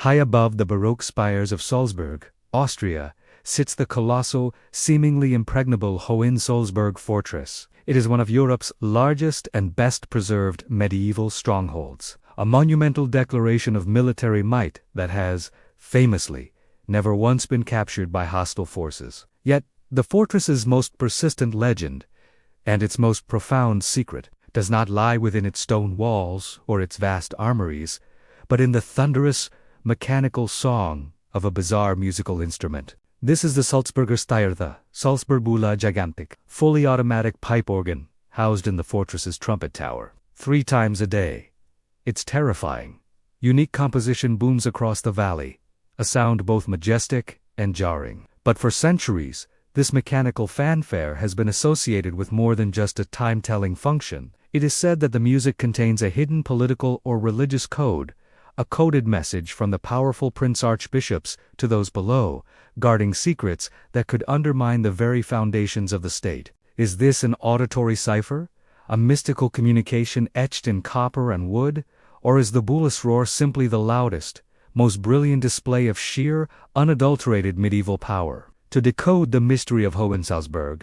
High above the Baroque spires of Salzburg, Austria, sits the colossal, seemingly impregnable Hohensalzburg Fortress. It is one of Europe's largest and best-preserved medieval strongholds, a monumental declaration of military might that has, famously, never once been captured by hostile forces. Yet, the fortress's most persistent legend, and its most profound secret, does not lie within its stone walls or its vast armories, but in the thunderous, mechanical song of a bizarre musical instrument. This is the Salzburger Stier, the Salzburg Bull gigantic, fully automatic pipe organ, housed in the fortress's trumpet tower. 3 times a day. Its terrifying, unique composition booms across the valley, a sound both majestic and jarring. But for centuries, this mechanical fanfare has been associated with more than just a time-telling function. It is said that the music contains a hidden political or religious code, a coded message from the powerful Prince-Archbishops to those below, guarding secrets that could undermine the very foundations of the state. Is this an auditory cipher, a mystical communication etched in copper and wood, or is the Bull's roar simply the loudest, most brilliant display of sheer, unadulterated medieval power? To decode the mystery of Hohensalzburg,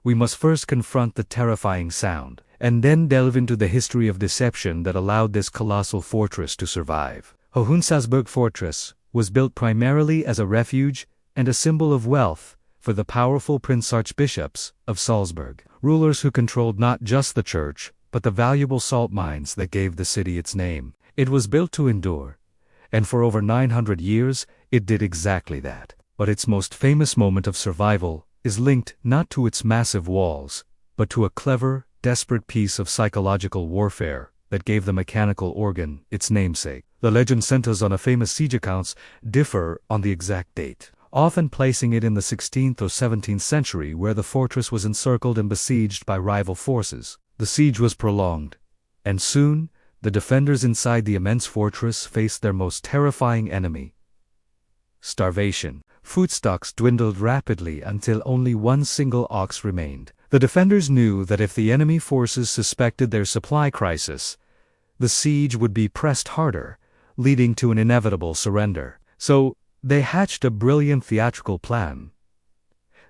we must first confront the terrifying sound, and then delve into the history of deception that allowed this colossal fortress to survive. Hohensalzburg Fortress was built primarily as a refuge and a symbol of wealth for the powerful Prince-Archbishops of Salzburg, rulers who controlled not just the church, but the valuable salt mines that gave the city its name. It was built to endure, and for over 900 years, it did exactly that. But its most famous moment of survival is linked not to its massive walls, but to a clever, desperate piece of psychological warfare that gave the mechanical organ its namesake. The legend centers on a famous siege accounts differ on the exact date, often placing it in the 16th or 17th century, where the fortress was encircled and besieged by rival forces. The siege was prolonged, and soon, the defenders inside the immense fortress faced their most terrifying enemy: starvation. Food stocks dwindled rapidly until only one single ox remained. The defenders knew that if the enemy forces suspected their supply crisis, the siege would be pressed harder, leading to an inevitable surrender. So, they hatched a brilliant theatrical plan.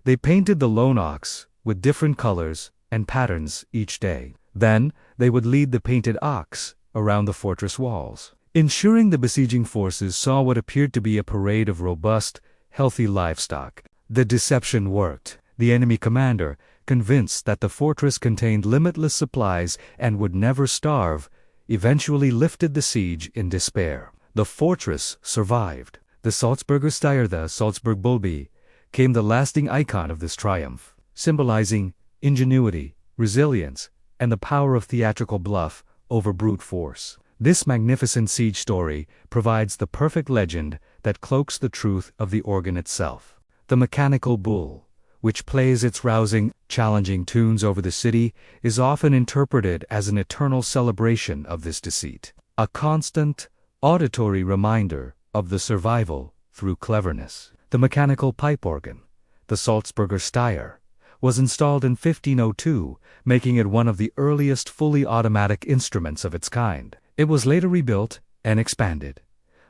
They painted the lone ox with different colors and patterns each day. Then, they would lead the painted ox around the fortress walls, ensuring the besieging forces saw what appeared to be a parade of robust, healthy livestock. The deception worked. The enemy commander, convinced that the fortress contained limitless supplies and would never starve, eventually lifted the siege in despair. The fortress survived. The Salzburger Stier, the Salzburg Bull, became the lasting icon of this triumph, symbolizing ingenuity, resilience, and the power of theatrical bluff over brute force. This magnificent siege story provides the perfect legend that cloaks the truth of the organ itself. The mechanical bull, which plays its rousing, challenging tunes over the city, is often interpreted as an eternal celebration of this deceit, a constant, auditory reminder of the survival through cleverness. The mechanical pipe organ, the Salzburger Stier, was installed in 1502, making it one of the earliest fully automatic instruments of its kind. It was later rebuilt and expanded,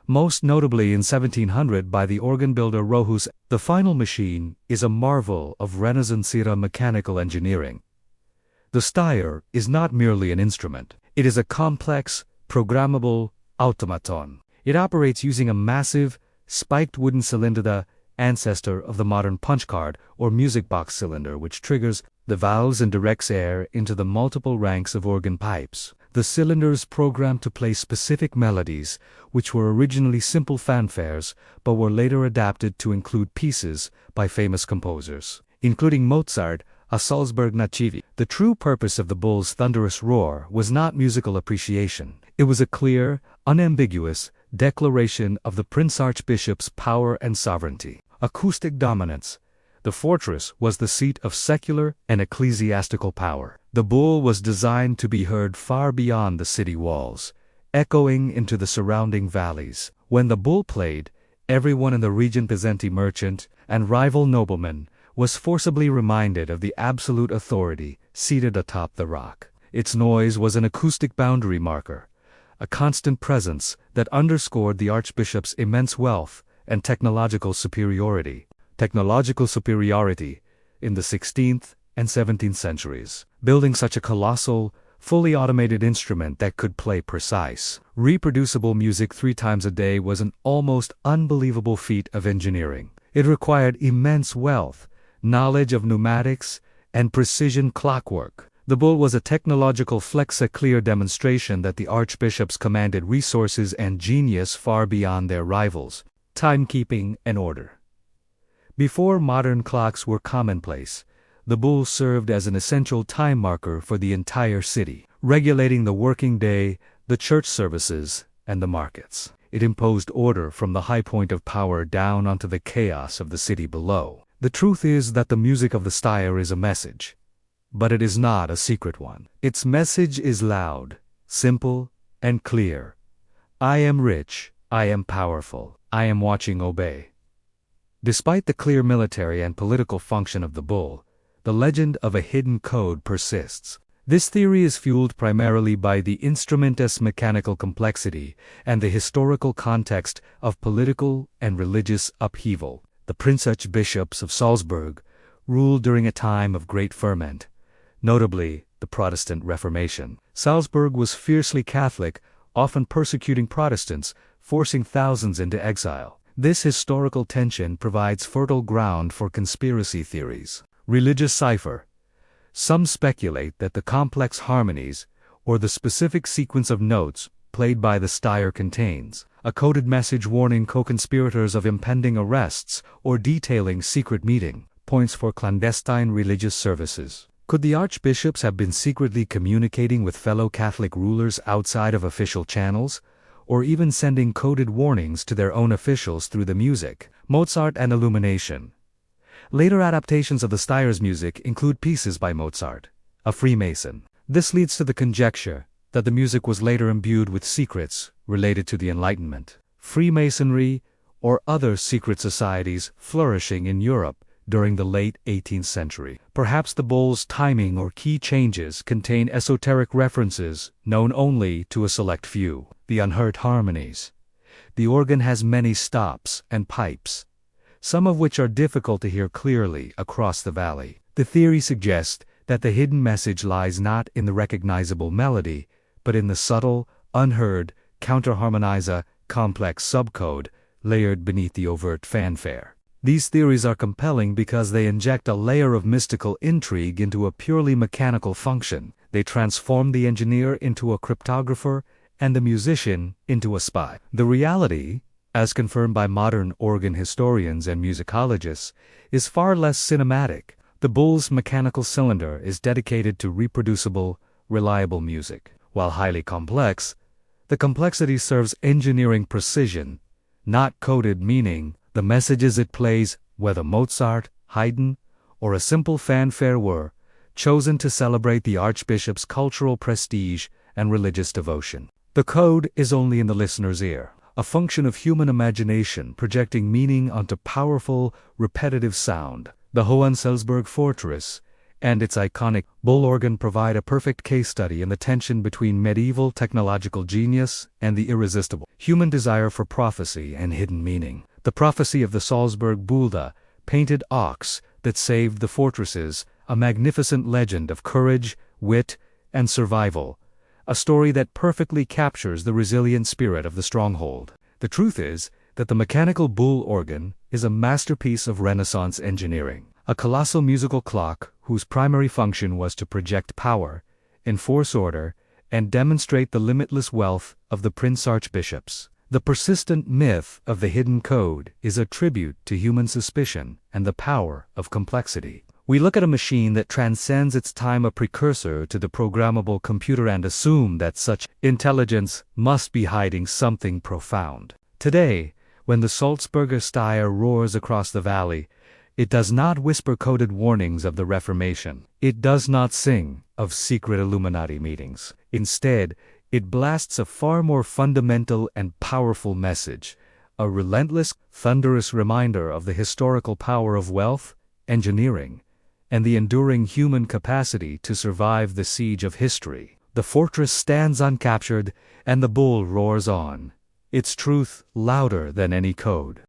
most notably in 1700 by the organ builder Rohus. The final machine is a marvel of Renaissance-era mechanical engineering. The Stier is not merely an instrument. It is a complex, programmable automaton. It operates using a massive, spiked wooden cylinder, the ancestor of the modern punch card or music box cylinder, which triggers the valves and directs air into the multiple ranks of organ pipes. The cylinder is programmed to play specific melodies, which were originally simple fanfares, but were later adapted to include pieces by famous composers, including Mozart, a Salzburg Nachivi. The true purpose of the bull's thunderous roar was not musical appreciation. It was a clear, unambiguous declaration of the Prince-Archbishop's power and sovereignty. Acoustic dominance. The fortress was the seat of secular and ecclesiastical power. The bull was designed to be heard far beyond the city walls, echoing into the surrounding valleys. When the bull played, everyone in the region, peasantry, merchant, and rival nobleman, was forcibly reminded of the absolute authority seated atop the rock. Its noise was an acoustic boundary marker, a constant presence that underscored the archbishop's immense wealth and technological superiority. In the 16th and 17th centuries, building such a colossal, fully automated instrument that could play precise, reproducible music 3 times a day was an almost unbelievable feat of engineering. It required immense wealth, knowledge of pneumatics, and precision clockwork. The bull was a technological clear demonstration that the archbishops commanded resources and genius far beyond their rivals. Timekeeping and order. Before modern clocks were commonplace, the bull served as an essential time marker for the entire city, regulating the working day, the church services, and the markets. It imposed order from the high point of power down onto the chaos of the city below. The truth is that the music of the Stier is a message, but it is not a secret one. Its message is loud, simple, and clear. I am rich, I am powerful, I am watching, obey. Despite the clear military and political function of the bull, the legend of a hidden code persists. This theory is fueled primarily by the instrument's mechanical complexity and the historical context of political and religious upheaval. The Prince-Archbishops of Salzburg ruled during a time of great ferment, notably the Protestant Reformation. Salzburg was fiercely Catholic, often persecuting Protestants, forcing thousands into exile. This historical tension provides fertile ground for conspiracy theories. Religious cipher. Some speculate that the complex harmonies, or the specific sequence of notes, played by the Stier contains a coded message warning co-conspirators of impending arrests or detailing secret meeting points for clandestine religious services. Could the archbishops have been secretly communicating with fellow Catholic rulers outside of official channels, or even sending coded warnings to their own officials through the music? Mozart and illumination. Later adaptations of the Stier's music include pieces by Mozart, a Freemason. This leads to the conjecture that the music was later imbued with secrets related to the Enlightenment, Freemasonry, or other secret societies flourishing in Europe during the late 18th century. Perhaps the bull's timing or key changes contain esoteric references known only to a select few. The unheard harmonies. The organ has many stops and pipes, some of which are difficult to hear clearly across the valley. The theory suggests that the hidden message lies not in the recognizable melody, but in the subtle, unheard, counter-harmoniza, complex subcode layered beneath the overt fanfare. These theories are compelling because they inject a layer of mystical intrigue into a purely mechanical function. They transform the engineer into a cryptographer and the musician into a spy. The reality, as confirmed by modern organ historians and musicologists, is far less cinematic. The bull's mechanical cylinder is dedicated to reproducible, reliable music. While highly complex, the complexity serves engineering precision, not coded meaning. The messages it plays, whether Mozart, Haydn, or a simple fanfare, were chosen to celebrate the archbishop's cultural prestige and religious devotion. The code is only in the listener's ear, a function of human imagination projecting meaning onto powerful, repetitive sound. The Hohensalzburg Fortress and its iconic bull organ provide a perfect case study in the tension between medieval technological genius and the irresistible human desire for prophecy and hidden meaning. The prophecy of the Salzburg Bull, the painted ox that saved the fortresses, a magnificent legend of courage, wit, and survival, a story that perfectly captures the resilient spirit of the stronghold. The truth is that the mechanical bull organ is a masterpiece of Renaissance engineering, a colossal musical clock whose primary function was to project power, enforce order, and demonstrate the limitless wealth of the Prince-Archbishops. The persistent myth of the hidden code is a tribute to human suspicion and the power of complexity. We look at a machine that transcends its time, a precursor to the programmable computer, and assume that such intelligence must be hiding something profound. Today, when the Salzburger Stier roars across the valley, it does not whisper coded warnings of the Reformation. It does not sing of secret Illuminati meetings. Instead, it blasts a far more fundamental and powerful message, a relentless, thunderous reminder of the historical power of wealth, engineering, and the enduring human capacity to survive the siege of history. The fortress stands uncaptured, and the bull roars on, its truth louder than any code.